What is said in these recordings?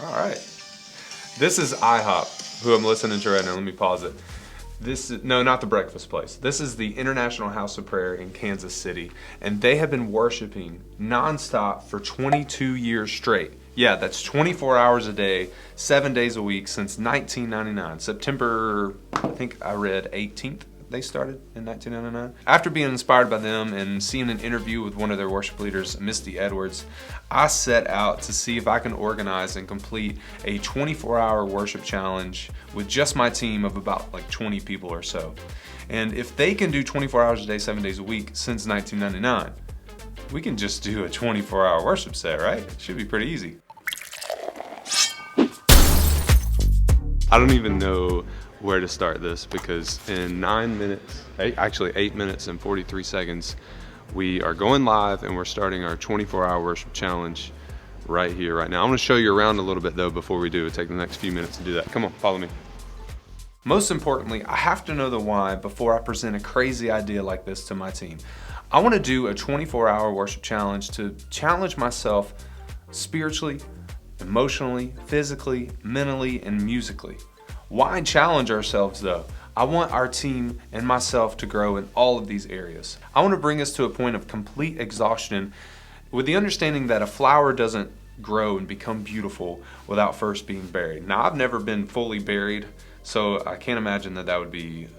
All right. This is IHOP, who I'm listening to right now. Let me pause it. No, not the breakfast place. This is the International House of Prayer in Kansas City, and they have been worshiping nonstop for 22 years straight. Yeah, that's 24 hours a day, 7 days a week since 1999. September, I think I read 18th. They started in 1999. After being inspired by them and seeing an interview with one of their worship leaders, Misty Edwards, I set out to see if I can organize and complete a 24-hour worship challenge with just my team of about like 20 people or so. And if they can do 24 hours a day, 7 days a week since 1999, we can just do a 24-hour worship set, right? Should be pretty easy. I don't even know where to start this because in 9 minutes, 8 minutes and 43 seconds, we are going live and we're starting our 24-hour worship challenge right here, right now. I'm gonna show you around a little bit though before we do. It'll take the next few minutes to do that. Come on, follow me. Most importantly, I have to know the why before I present a crazy idea like this to my team. I wanna do a 24-hour worship challenge to challenge myself spiritually, emotionally, physically, mentally, and musically. Why challenge ourselves though? I want our team and myself to grow in all of these areas. I want to bring us to a point of complete exhaustion with the understanding that a flower doesn't grow and become beautiful without first being buried. Now, I've never been fully buried, so I can't imagine that would be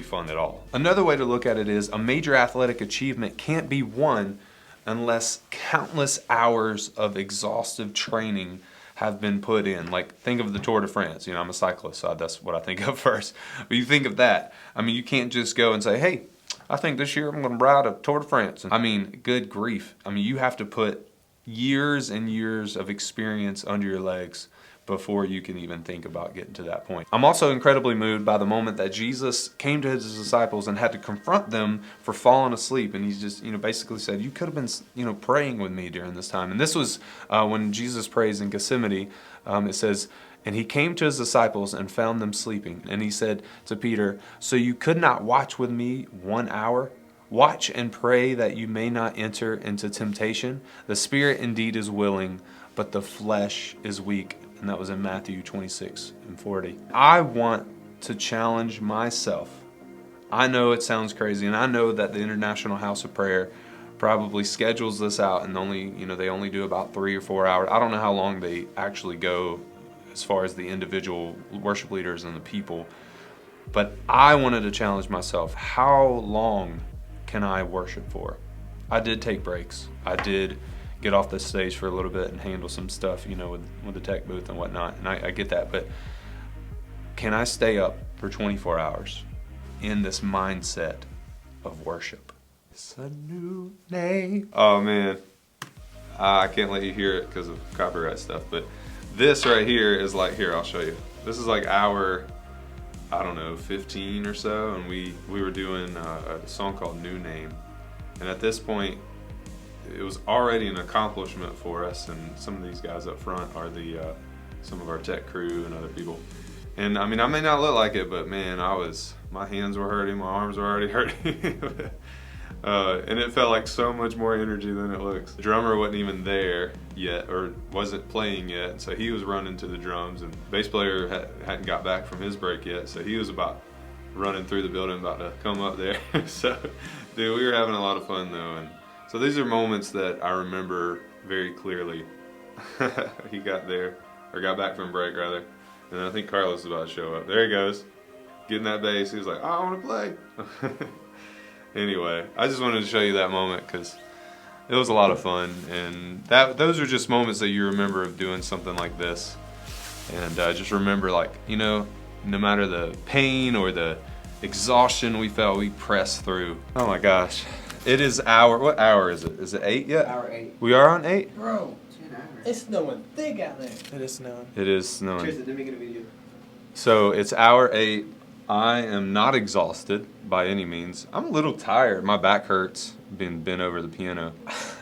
fun at all. Another way to look at it is a major athletic achievement can't be won unless countless hours of exhaustive training have been put in. Like, think of the Tour de France. You know, I'm a cyclist, so that's what I think of first. But you think of that. I mean, you can't just go and say, hey, I think this year I'm gonna ride a Tour de France. I mean, good grief. I mean, you have to put years and years of experience under your legs before you can even think about getting to that point. I'm also incredibly moved by the moment that Jesus came to his disciples and had to confront them for falling asleep. And he just, basically said, you could have been, praying with me during this time. And this was when Jesus prays in Gethsemane. It says, and he came to his disciples and found them sleeping. And he said to Peter, so you could not watch with me 1 hour? Watch and pray that you may not enter into temptation. The spirit indeed is willing, but the flesh is weak. And that was in Matthew 26:40. I want to challenge myself. I know it sounds crazy, and I know that the International House of Prayer probably schedules this out and they only do about 3 or 4 hours. I don't know how long they actually go as far as the individual worship leaders and the people, but I wanted to challenge myself. How long can I worship for? I did take breaks. I did get off the stage for a little bit and handle some stuff, with the tech booth and whatnot, and I get that, but can I stay up for 24 hours in this mindset of worship? It's a new name. Oh man, I can't let you hear it because of copyright stuff, but this right here is like, here, I'll show you. This is like hour, I don't know, 15 or so, and we were doing a song called New Name, and at this point, it was already an accomplishment for us, and some of these guys up front are some of our tech crew and other people. And I mean, I may not look like it, but man, my hands were hurting, my arms were already hurting. And it felt like so much more energy than it looks. The drummer wasn't even there yet, or wasn't playing yet, so he was running to the drums, and the bass player hadn't got back from his break yet, so he was about running through the building, about to come up there. So, dude, we were having a lot of fun though, and so these are moments that I remember very clearly. He got back from break rather, and I think Carlos is about to show up. There he goes, getting that bass. He was like, oh, I want to play. Anyway, I just wanted to show you that moment because it was a lot of fun, and those are just moments that you remember of doing something like this. And just remember, like, no matter the pain or the exhaustion we felt, we pressed through. Oh my gosh. It is what hour is it? Is it 8 yet? Hour 8. We are on 8? Bro, 10 hours. It's snowing thick out there. It is snowing. It is snowing. Tristan, let me get a video. So it's hour 8. I am not exhausted by any means. I'm a little tired. My back hurts being bent over the piano.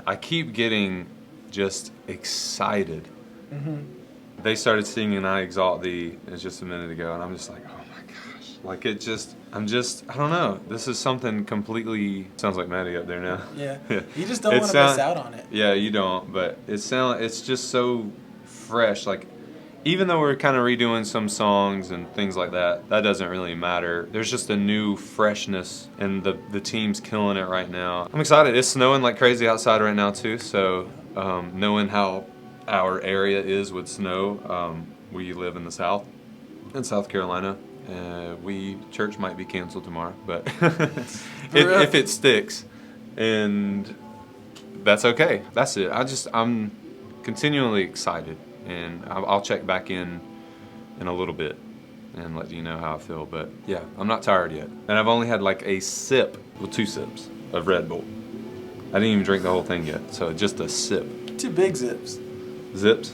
I keep getting just excited. Mm-hmm. They started singing I Exalt Thee just a minute ago, and I'm just like, oh my gosh. Like I don't know. This is something completely, sounds like Maddie up there now. Yeah. You just don't want to miss out on it. Yeah, you don't, but it's just so fresh. Like, even though we're kind of redoing some songs and things like that, that doesn't really matter. There's just a new freshness, and the team's killing it right now. I'm excited. It's snowing like crazy outside right now too, so knowing how our area is with snow, we live in the South, in South Carolina. Church might be canceled tomorrow, but if it sticks, and that's okay. That's it. I'm continually excited, and I'll check back in a little bit and let you know how I feel. But yeah, I'm not tired yet, and I've only had like a sip, well, 2 sips of Red Bull. I didn't even drink the whole thing yet, so just a sip. 2 big zips. Zips.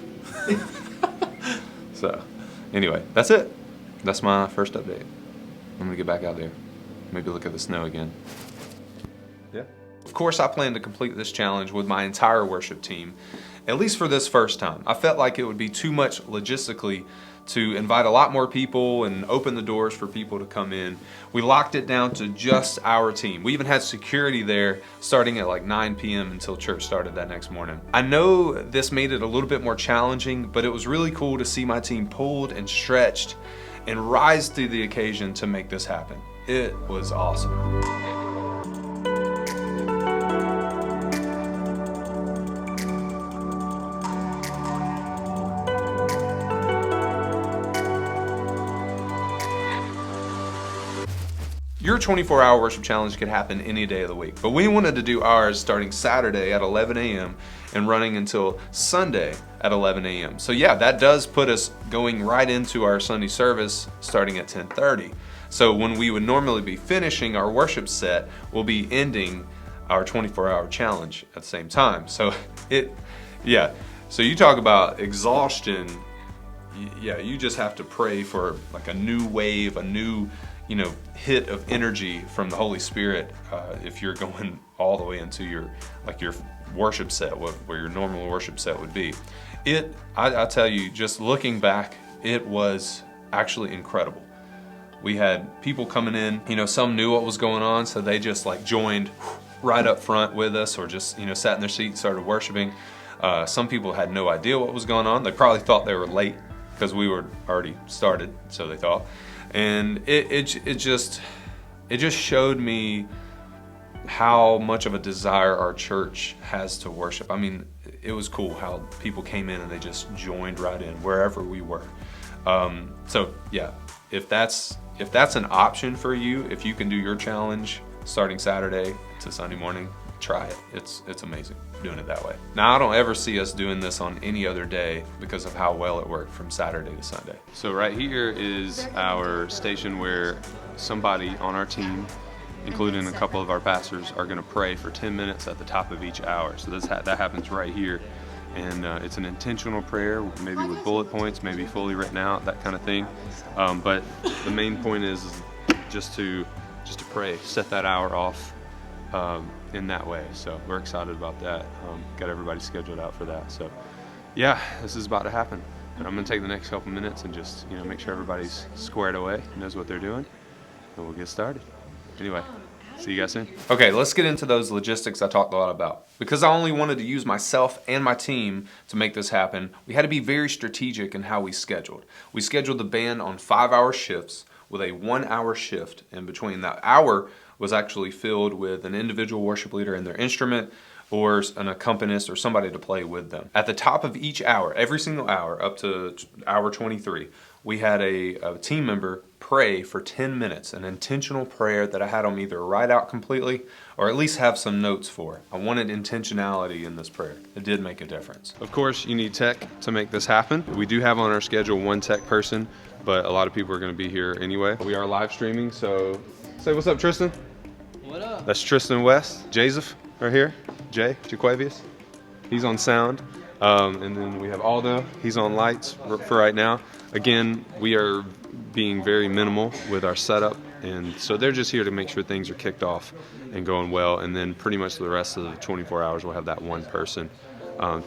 So anyway, that's it. That's my first update. I'm gonna get back out there. Maybe look at the snow again. Yeah. Of course, I plan to complete this challenge with my entire worship team, at least for this first time. I felt like it would be too much logistically to invite a lot more people and open the doors for people to come in. We locked it down to just our team. We even had security there starting at like 9 p.m. until church started that next morning. I know this made it a little bit more challenging, but it was really cool to see my team pulled and stretched and rise to the occasion to make this happen. It was awesome. Your 24-hour worship challenge could happen any day of the week, but we wanted to do ours starting Saturday at 11 a.m. and running until Sunday at 11 a.m. So yeah, that does put us going right into our Sunday service starting at 10:30. So when we would normally be finishing our worship set, we'll be ending our 24-hour challenge at the same time. So so you talk about exhaustion. Yeah, you just have to pray for like a new wave, a new hit of energy from the Holy Spirit if you're going all the way into your worship set, where your normal worship set would be. I tell you, just looking back, it was actually incredible. We had people coming in, some knew what was going on, so they just like joined right up front with us, or just sat in their seat and started worshiping. Some people had no idea what was going on. They probably thought they were late because we were already started, so they thought. And it just showed me how much of a desire our church has to worship. I mean, it was cool how people came in and they just joined right in wherever we were. So yeah, if that's an option for you, if you can do your challenge starting Saturday to Sunday morning, try it. It's amazing doing it that way. Now, I don't ever see us doing this on any other day because of how well it worked from Saturday to Sunday. So right here is our station where somebody on our team, including a couple of our pastors, are going to pray for 10 minutes at the top of each hour. So that happens right here. And it's an intentional prayer, maybe with bullet points, maybe fully written out, that kind of thing. But the main point is just to pray, set that hour off in that way. So we're excited about that. Got everybody scheduled out for that. So yeah, this is about to happen. And I'm gonna take the next couple minutes and just make sure everybody's squared away, knows what they're doing, and we'll get started. Anyway, see you guys soon. Okay, let's get into those logistics I talked a lot about. Because I only wanted to use myself and my team to make this happen, we had to be very strategic in how we scheduled. We scheduled the band on 5-hour shifts with a 1-hour shift in between. That hour was actually filled with an individual worship leader and their instrument, or an accompanist, or somebody to play with them. At the top of each hour, every single hour, up to hour 23, we had a team member pray for 10 minutes, an intentional prayer that I had them either write out completely or at least have some notes for. I wanted intentionality in this prayer. It did make a difference. Of course, you need tech to make this happen. We do have on our schedule one tech person, but a lot of people are gonna be here anyway. We are live streaming, so say what's up, Tristan. What up? That's Tristan West. Joseph right here. Jay Jaquavius. He's on sound. And then we have Aldo. He's on lights for right now. Again, we are being very minimal with our setup, and so they're just here to make sure things are kicked off and going well, and then pretty much the rest of the 24 hours we'll have that one person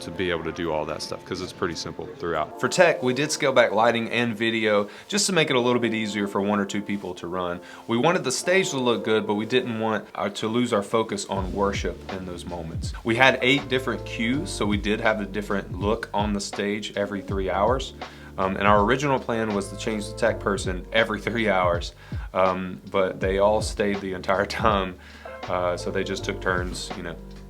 to be able to do all that stuff, because it's pretty simple throughout. For tech, we did scale back lighting and video just to make it a little bit easier for 1 or 2 people to run. We wanted the stage to look good, but we didn't want to lose our focus on worship in those moments. We had 8 different cues, so we did have a different look on the stage every 3 hours. And our original plan was to change the tech person every 3 hours, but they all stayed the entire time. So they just took turns,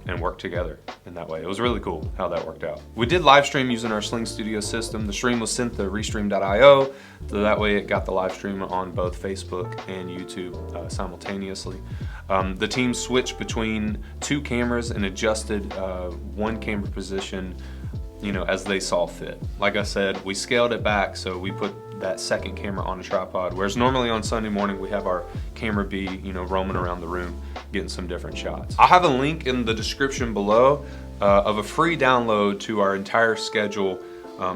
and worked together in that way. It was really cool how that worked out. We did live stream using our Sling Studio system. The stream was sent to Restream.io, so that way it got the live stream on both Facebook and YouTube simultaneously. The team switched between 2 cameras and adjusted one camera position, as they saw fit. Like I said, we scaled it back, so we put that second camera on a tripod, whereas normally on Sunday morning we have our camera B, roaming around the room, getting some different shots. I'll have a link in the description below of a free download to our entire schedule.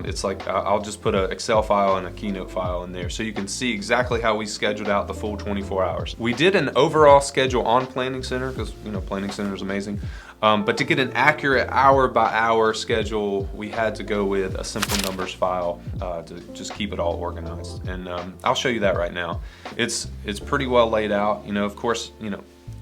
It's like, I'll just put an Excel file and a Keynote file in there so you can see exactly how we scheduled out the full 24 hours. We did an overall schedule on Planning Center because, Planning Center is amazing. But to get an accurate hour by hour schedule, we had to go with a simple numbers file to just keep it all organized. And I'll show you that right now. It's pretty well laid out. Of course,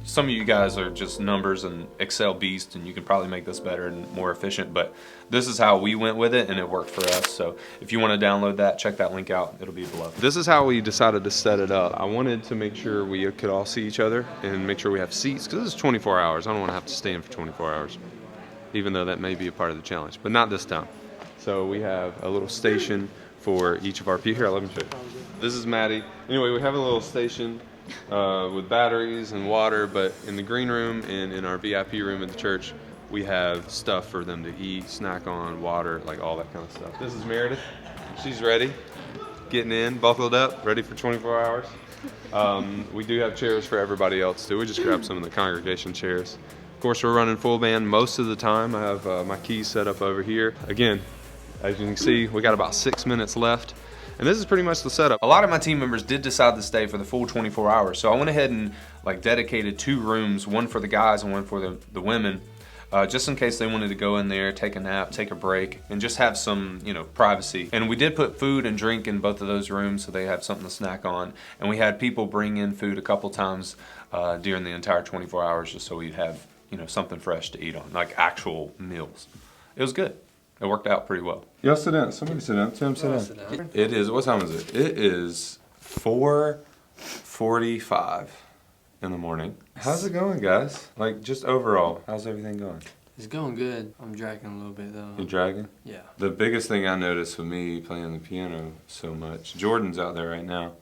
some of you guys are just numbers and Excel beasts, and you can probably make this better and more efficient, but this is how we went with it and it worked for us. So if you want to download that, check that link out. It'll be below. This is how we decided to set it up. I wanted to make sure we could all see each other and make sure we have seats, because this is 24 hours. I don't want to have to stand for 24 hours, even though that may be a part of the challenge, but not this time. So we have a little station for each of our people. Here, let me show you. This is Maddie. Anyway, we have a little station with batteries and water, but in the green room and in our VIP room at the church, we have stuff for them to eat, snack on, water, like all that kind of stuff. This is Meredith. She's ready, getting in, buckled up, ready for 24 hours. We do have chairs for everybody else too. We just grabbed some of the congregation chairs. Of course, we're running full band most of the time. I have my keys set up over here. Again, as you can see, we got about 6 minutes left. And this is pretty much the setup. A lot of my team members did decide to stay for the full 24 hours. So I went ahead and dedicated 2 rooms, one for the guys and one for the women, just in case they wanted to go in there, take a nap, take a break, and just have some, privacy. And we did put food and drink in both of those rooms so they have something to snack on. And we had people bring in food a couple times during the entire 24 hours just so we'd have, something fresh to eat on, like actual meals. It was good. It worked out pretty well. Y'all sit down. Somebody sit down. Tim, sit down. It is, what time is it? It is 4:45 in the morning. How's it going, guys? Just overall, how's everything going? It's going good. I'm dragging a little bit though. You dragging? Yeah. The biggest thing I noticed with me playing the piano so much, Jordan's out there right now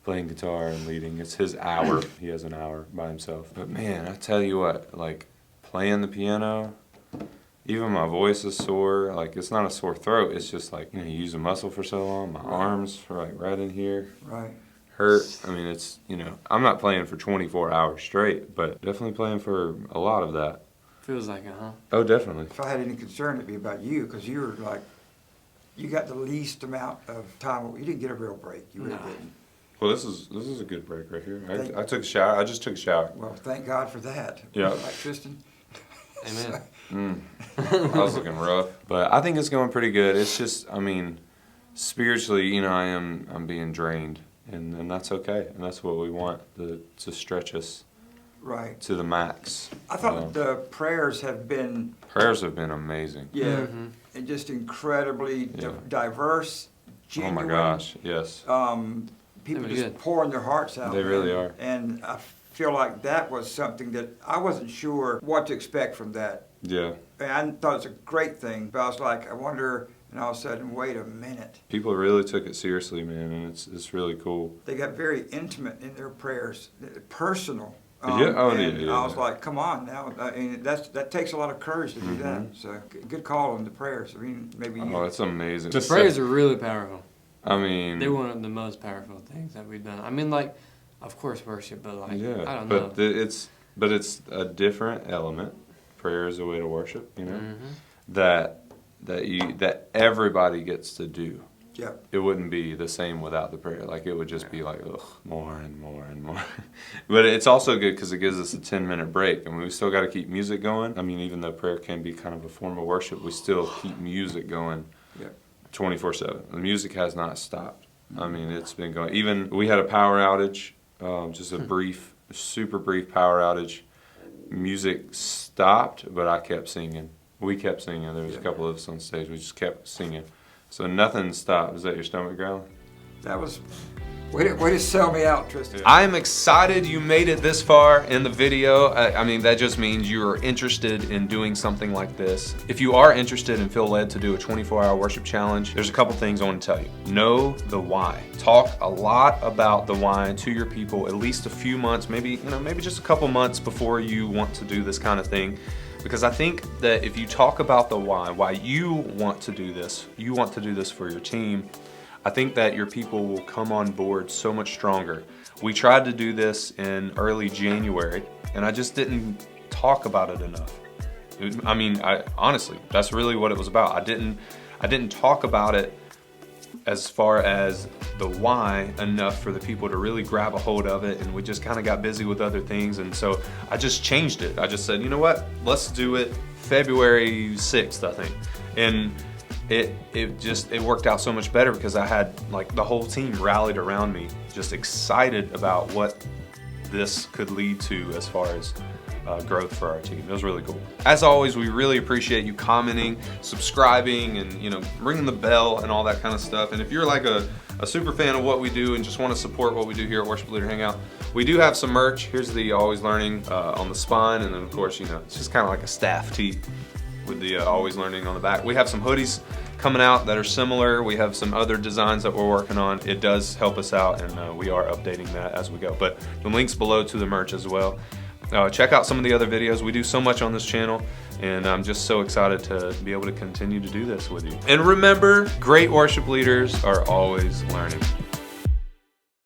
playing guitar and leading. It's his hour. He has an hour by himself. But man, I tell you what, playing the piano, even my voice is sore. It's not a sore throat. It's just you use a muscle for so long. My arms are right in here. Right. Hurt. I mean, it's, I'm not playing for 24 hours straight, but definitely playing for a lot of that. Feels like it, huh? Oh, definitely. If I had any concern, it'd be about you, because you were you got the least amount of time. You didn't get a real break. You really didn't. Well, this is a good break right here. I took a shower. I just took a shower. Well, thank God for that. Yeah. Like Tristan. Amen. I was looking rough, but I think it's going pretty good. It's just, spiritually, I'm being drained, and that's okay, and that's what we want to stretch us Right. to the max. I thought the prayers have been. Prayers have been amazing. Yeah. And just incredibly diverse, genuine. Oh my gosh, yes. People They were just good. pouring their hearts out. They really are. And I feel like that was something that I wasn't sure what to expect from that. Yeah. And I thought it was a great thing, but I was like, I wonder, and all of a sudden, wait a minute. People really took it seriously, man, and it's really cool. They got very intimate in their prayers, personal. Yeah, oh, and yeah. I was like, come on now. I mean, that takes a lot of courage to do that. So good call on the prayers. I mean, maybe you. Oh, it's amazing. The prayers are really powerful. I mean, They're one of the most powerful things that we've done. I mean, of course, worship, but yeah, I don't know. but it's a different element. Prayer is a way to worship, that everybody gets to do. Yeah. It wouldn't be the same without the prayer. It would just be more and more and more. But it's also good because it gives us a 10-minute break. I mean, we still got to keep music going. I mean, even though prayer can be kind of a form of worship, we still keep music going 24/7. The music has not stopped. I mean, it's been going. Even we had a power outage, just a brief, super brief power outage. Music stopped, but I kept singing. We kept singing. There was a couple of us on stage. We just kept singing. So nothing stopped. Is that your stomach growling? That was, way to sell me out, Tristan. I'm excited you made it this far in the video. I mean, that just means you are interested in doing something like this. If you are interested and feel led to do a 24-hour worship challenge, there's a couple things I want to tell you. Know the why. Talk a lot about the why to your people at least a few months, maybe just a couple months before you want to do this kind of thing. Because I think that if you talk about the why you want to do this, you want to do this for your team, I think that your people will come on board so much stronger. We tried to do this in early January, and I just didn't talk about it enough. Honestly, that's really what it was about. I didn't talk about it as far as the why enough for the people to really grab a hold of it, and we just kind of got busy with other things, and so I just changed it. I just said, you know what, let's do it February 6th, I think. And it worked out so much better because I had like the whole team rallied around me, just excited about what this could lead to as far as growth for our team. It was really cool. As always, we really appreciate you commenting, subscribing, and ringing the bell and all that kind of stuff. And if you're like a super fan of what we do and just want to support what we do here at Worship Leader Hangout, we do have some merch. Here's the Always Learning on the spine, and then of course, it's just kind of like a staff tee with the Always Learning on the back. We have some hoodies coming out that are similar. We have some other designs that we're working on. It does help us out, and we are updating that as we go. But the links below to the merch as well. Check out some of the other videos. We do so much on this channel, and I'm just so excited to be able to continue to do this with you. And remember, great worship leaders are always learning.